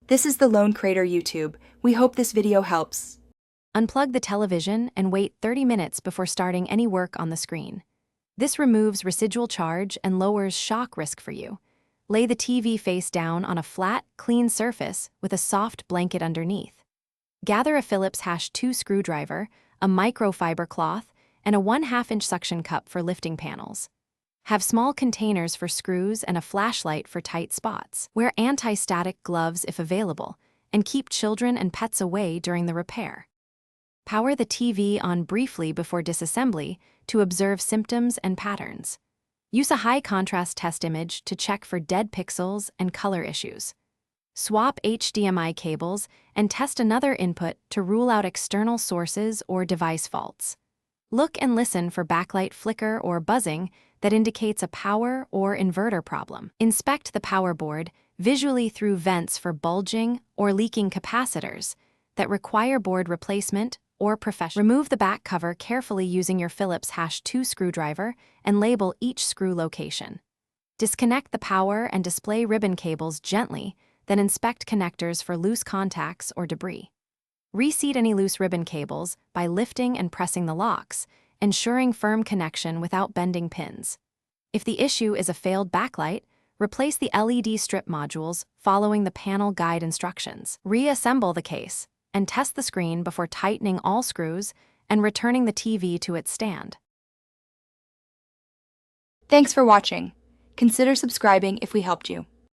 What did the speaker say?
This is the Lone Crater YouTube. We hope this video helps. Unplug the television and wait 30 minutes before starting any work on the screen. This removes residual charge and lowers shock risk for you. Lay the TV face down on a flat, clean surface with a soft blanket underneath. Gather a Phillips #2 screwdriver, a microfiber cloth, and a 1/2-inch suction cup for lifting panels. Have small containers for screws and a flashlight for tight spots. Wear anti-static gloves if available, and keep children and pets away during the repair. Power the TV on briefly before disassembly to observe symptoms and patterns. Use a high-contrast test image to check for dead pixels and color issues. Swap HDMI cables and test another input to rule out external sources or device faults. Look and listen for backlight flicker or buzzing that indicates a power or inverter problem. Inspect the power board visually through vents for bulging or leaking capacitors that require board replacement or professional. Remove the back cover carefully using your Phillips #2 screwdriver and label each screw location. Disconnect the power and display ribbon cables gently, then inspect connectors for loose contacts or debris. Reseat any loose ribbon cables by lifting and pressing the locks, ensuring firm connection without bending pins. If the issue is a failed backlight, replace the LED strip modules following the panel guide instructions. Reassemble the case and test the screen before tightening all screws and returning the TV to its stand. Thanks for watching. Consider subscribing if we helped you.